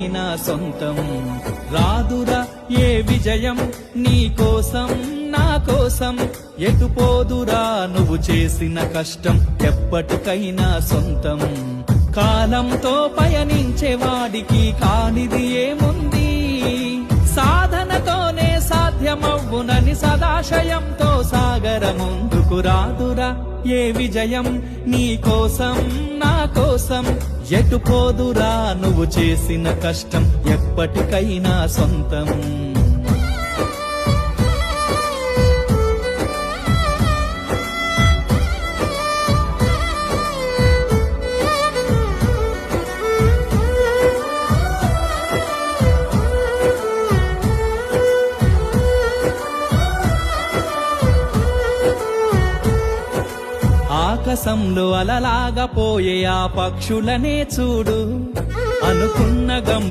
నా సొంతం రాదురా ఏ విజయం నీ కోసం నా కోసం ఎటుపోదురా నువ్వు చేసిన కష్టం ఎప్పటికైనా సొంతం కాలంతో పయనించే వాడికి కానిది ఏముంది సాధనతోనే సాధ్యమవ్వునని సదాశయంతో సాగర ముందుకు రాదురా ఏ విజయం నీ కోసం నా కోసం ఎటుపోదురా నువ్వు చేసిన కష్టం ఎప్పటికైనా సొంతం ఆకాశంలో అలలాగా పోయే ఆ పక్షులనే చూడు అనుకున్న